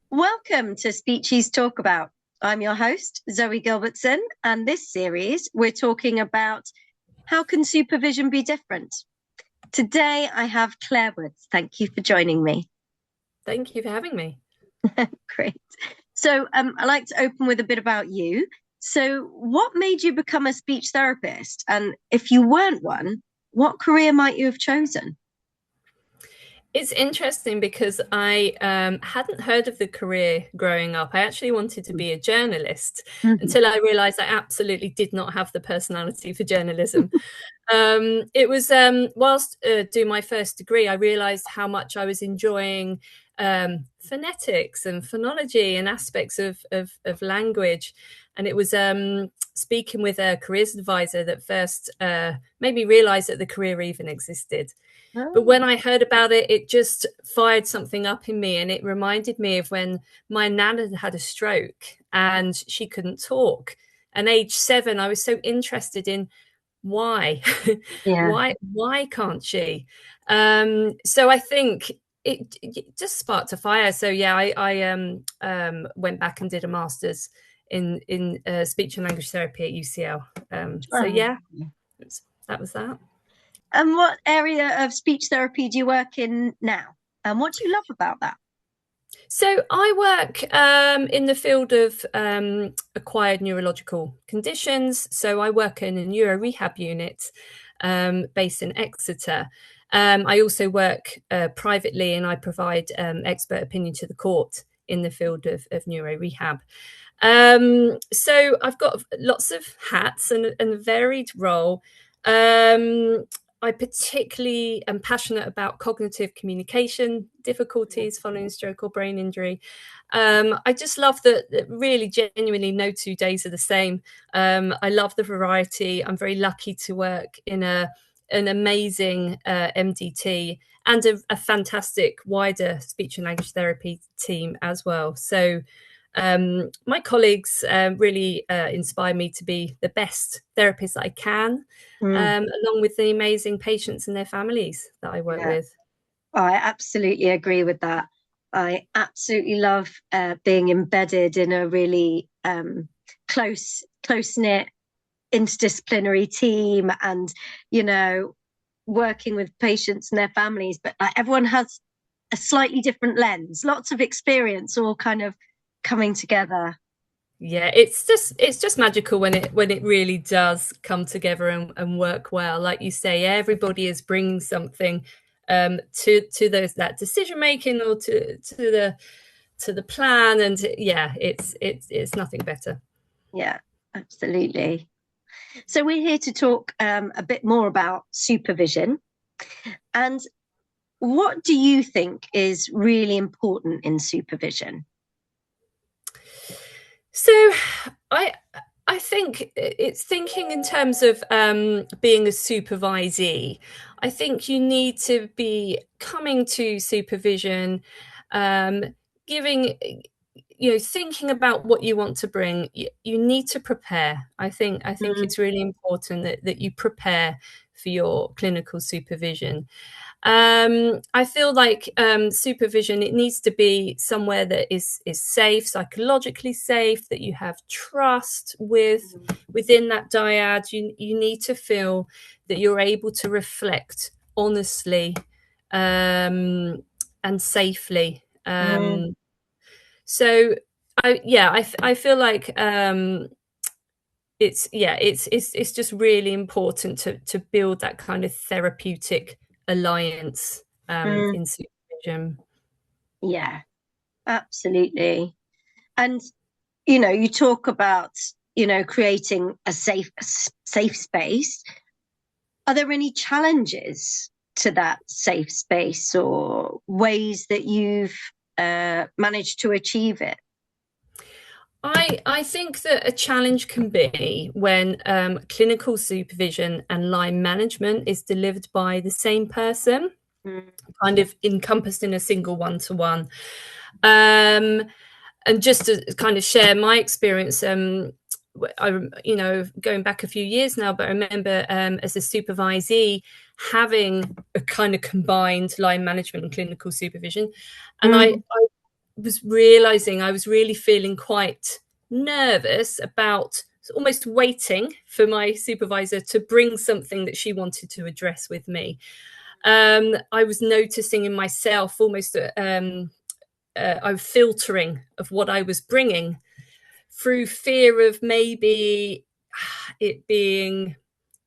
Welcome to Speechies Talk About. I'm your host, Zoe Gilbertson, and this series we're talking about how can supervision be different? Today I have Clare Woods. Thank you for joining me. Thank you for having me. Great. So I'd like to open with a bit about you. So what made you become a speech therapist? And if you weren't one, what career might you have chosen? It's interesting because I hadn't heard of the career growing up. I actually wanted to be a journalist until I realized I absolutely did not have the personality for journalism. It was whilst doing my first degree, I realized how much I was enjoying phonetics and phonology and aspects of language. And it was speaking with a careers advisor that first made me realize that the career even existed. But when I heard about it, it just fired something up in me. And it reminded me of when my nan had a stroke and she couldn't talk. And age 7, I was so interested in why, why can't she? So I think it just sparked a fire. So yeah, I went back and did a master's in speech and language therapy at UCL. So yeah, that was that. And what area of speech therapy do you work in now? And what do you love about that? So I work in the field of acquired neurological conditions. So I work in a neuro rehab unit based in Exeter. I also work privately, and I provide expert opinion to the court in the field of neuro rehab. So I've got lots of hats and a varied role. I particularly am passionate about cognitive communication difficulties following stroke or brain injury. I just love that really genuinely no 2 days are the same. I love the variety. I'm very lucky to work in an amazing MDT and a fantastic wider speech and language therapy team as well. So my colleagues really inspire me to be the best therapist I can, along with the amazing patients and their families that I work with. I absolutely agree with that. I absolutely love being embedded in a really close-knit interdisciplinary team, and working with patients and their families. But everyone has a slightly different lens, lots of experience, all kind of coming together. Yeah, it's just magical when it really does come together and work well. Like you say, everybody is bringing something to that decision making or to the plan, and yeah, it's nothing better. Yeah, absolutely. So we're here to talk a bit more about supervision. And what do you think is really important in supervision? So I think it's thinking in terms of being a supervisee. I think you need to be coming to supervision, giving, thinking about what you want to bring. You need to prepare. I think it's really important that you prepare for your clinical supervision. I feel like supervision, it needs to be somewhere that is safe, psychologically safe, that you have trust within that dyad. You need to feel that you're able to reflect honestly and safely. So I feel like it's just really important to build that kind of therapeutic alliance in supervision. Yeah, absolutely. And you talk about creating a safe space. Are there any challenges to that safe space, or ways that you've managed to achieve it? I think that a challenge can be when clinical supervision and line management is delivered by the same person, kind of encompassed in a single one-to-one. And just to kind of share my experience, going back a few years now, but I remember as a supervisee having a kind of combined line management and clinical supervision. And I was realizing I was really feeling quite nervous about almost waiting for my supervisor to bring something that she wanted to address with me. I was noticing in myself almost I'm filtering of what I was bringing through fear of maybe it being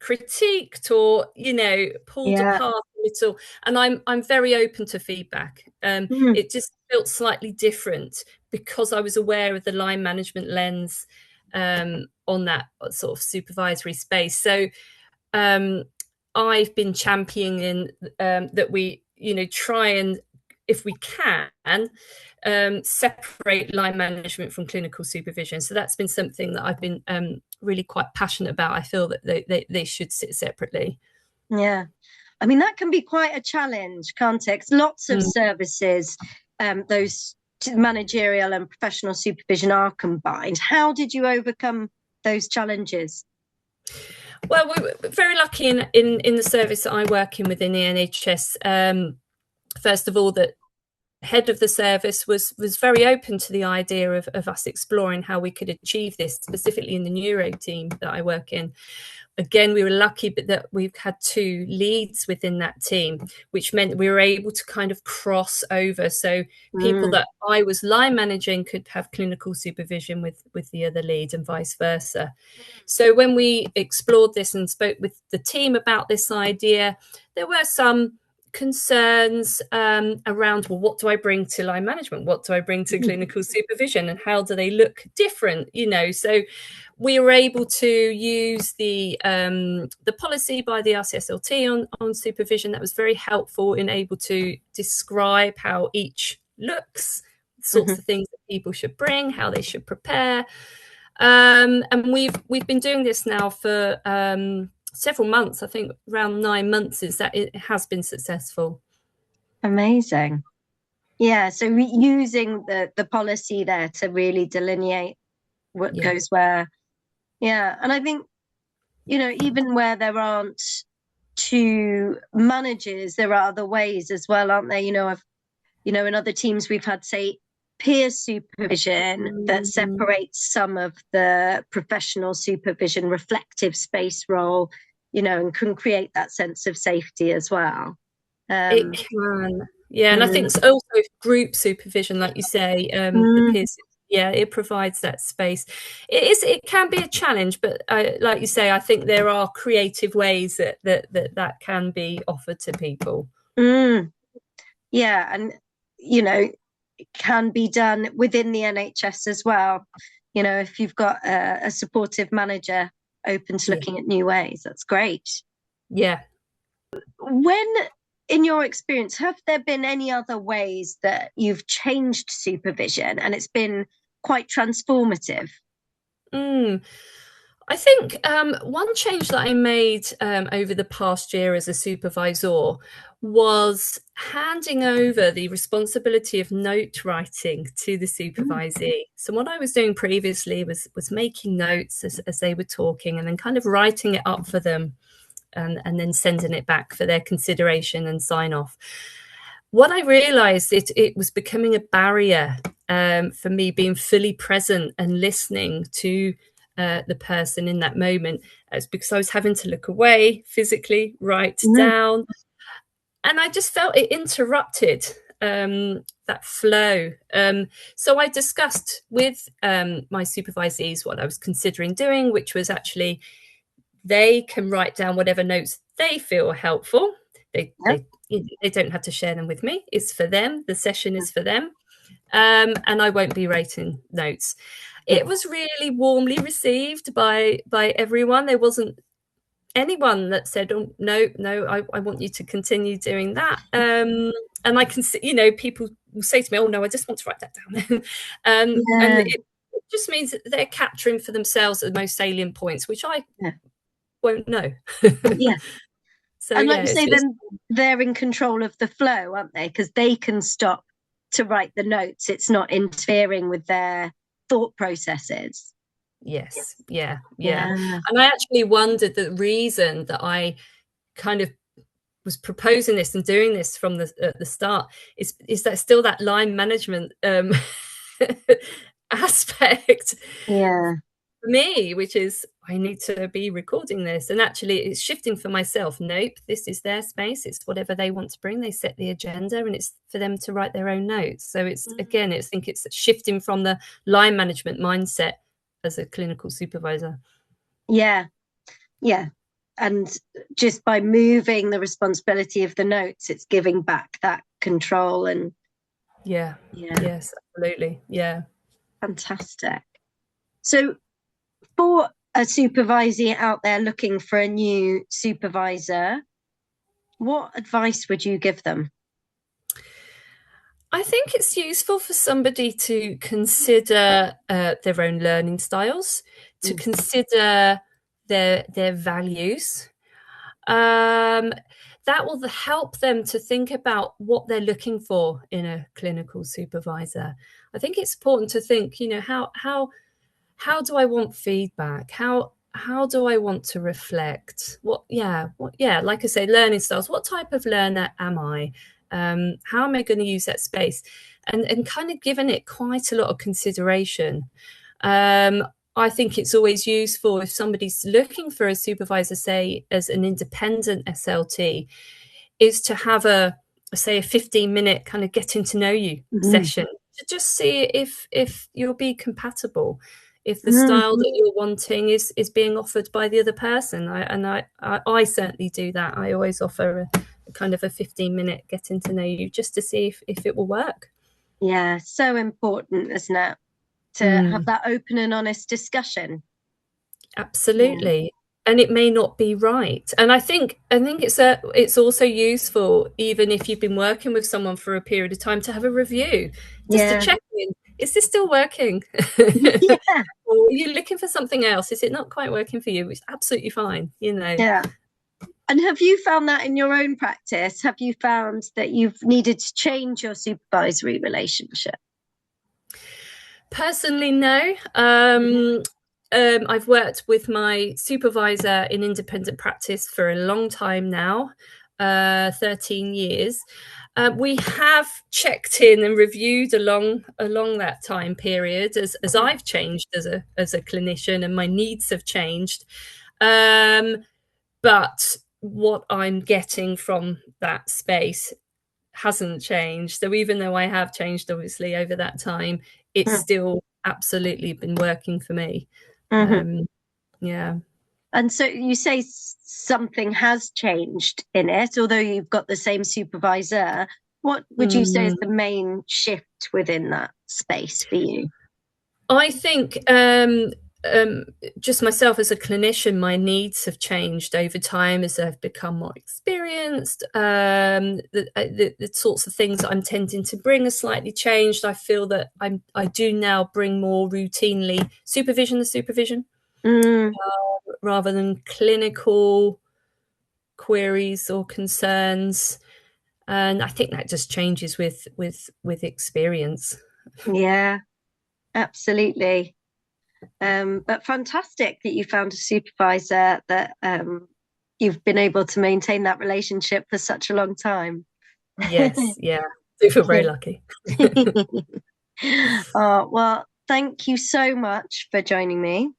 critiqued or pulled apart a little. And I'm very open to feedback. It just felt slightly different because I was aware of the line management lens on that sort of supervisory space. So I've been championing that we try and, if we can, separate line management from clinical supervision. So that's been something that I've been really quite passionate about. I feel that they should sit separately. Yeah. I mean, that can be quite a challenge, can't it? 'Cause lots of services, those managerial and professional supervision are combined. How did you overcome those challenges? Well, we're very lucky in the service that I work in within the NHS. First of all, that head of the service was very open to the idea of us exploring how we could achieve this, specifically in the neuro team that I work in. Again, we were lucky that we've had 2 leads within that team, which meant we were able to kind of cross over. So people that I was line managing could have clinical supervision with the other lead and vice versa. So when we explored this and spoke with the team about this idea, there were some concerns around, well, what do I bring to line management? What do I bring to clinical supervision? And how do they look different? So we were able to use the policy by the RCSLT on supervision. That was very helpful in able to describe how each looks, sorts of things that people should bring, how they should prepare. And we've been doing this now for several months. I think around 9 months is that it has been successful. Amazing. Yeah, so using the policy there to really delineate what goes where. Yeah, and I think even where there aren't 2 managers, there are other ways as well, aren't there? In other teams we've had, say, peer supervision that separates some of the professional supervision reflective space role, and can create that sense of safety as well. It can, and I think it's also group supervision, like you say, the peers. Yeah, it provides that space. It can be a challenge, but like you say, I think there are creative ways that can be offered to people. Yeah, and it can be done within the NHS as well. If you've got a supportive manager open to looking at new ways, that's great. Yeah. When, in your experience, have there been any other ways that you've changed supervision and it's been quite transformative? I think one change that I made over the past year as a supervisor was handing over the responsibility of note writing to the supervisee. So what I was doing previously was making notes as they were talking and then kind of writing it up for them and then sending it back for their consideration and sign off. What I realized, it was becoming a barrier for me being fully present and listening to the person in that moment. It's because I was having to look away physically, write down, and I just felt it interrupted that flow. So I discussed with my supervisees what I was considering doing, which was actually they can write down whatever notes they feel are helpful. They don't have to share them with me. It's for them. The session is for them. And I won't be writing notes. It was really warmly received by everyone. There wasn't anyone that said, "Oh, no, I want you to continue doing that." And I can see, people will say to me, "Oh, no, I just want to write that down." And it just means that they're capturing for themselves the most salient points, which I won't know. So, and like you say, then they're in control of the flow, aren't they? Because they can stop to write the notes. It's not interfering with their thought processes. Yes. Yeah. Yeah. And I actually wondered the reason that I kind of was proposing this and doing this from at the start is that still that line management aspect Yeah. for me, which is I need to be recording this, and actually it's shifting for myself. Nope, this is their space. It's whatever they want to bring. They set the agenda, and it's for them to write their own notes. So it's again, I think it's shifting from the line management mindset as a clinical supervisor. Yeah. Yeah. And just by moving the responsibility of the notes, it's giving back that control. And yes, absolutely. Yeah. Fantastic. So for a supervisor out there looking for a new supervisor, what advice would you give them? I think it's useful for somebody to consider their own learning styles, to consider their values. That will help them to think about what they're looking for in a clinical supervisor. I think it's important to think, how do I want feedback? How do I want to reflect? Like I say, learning styles. What type of learner am I? How am I going to use that space? And kind of giving it quite a lot of consideration. I think it's always useful if somebody's looking for a supervisor, say, as an independent SLT, is to have a 15-minute kind of getting to know you session to just see if you'll be compatible, if the style that you're wanting is being offered by the other person. I certainly do that. I always offer a kind of a 15-minute getting to know you just to see if it will work. Yeah, so important, isn't it? To have that open and honest discussion. Absolutely. Yeah. And it may not be right. And I think it's also useful, even if you've been working with someone for a period of time, to have a review, just to check in. Is this still working? Yeah. Or are you looking for something else? Is it not quite working for you? It's absolutely fine, Yeah. And have you found that in your own practice? Have you found that you've needed to change your supervisory relationship? Personally, no. I've worked with my supervisor in independent practice for a long time now, 13 years. We have checked in and reviewed along that time period as I've changed as a clinician and my needs have changed. But what I'm getting from that space hasn't changed. So even though I have changed, obviously, over that time, it's still absolutely been working for me. Yeah. And so you say something has changed in it, although you've got the same supervisor. What would you say is the main shift within that space for you? I think just myself as a clinician, my needs have changed over time as I've become more experienced. The sorts of things that I'm tending to bring are slightly changed. I feel that I do now bring more routinely supervision rather than clinical queries or concerns. And I think that just changes with experience. Yeah, absolutely. But fantastic that you found a supervisor that you've been able to maintain that relationship for such a long time. Yes, yeah. I feel very lucky. Well, thank you so much for joining me.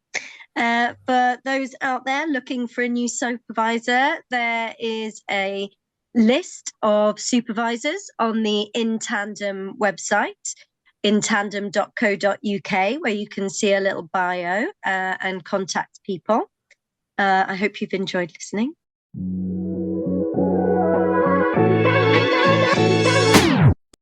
For those out there looking for a new supervisor, there is a list of supervisors on the In Tandem website, intandem.co.uk, where you can see a little bio and contact people. I hope you've enjoyed listening.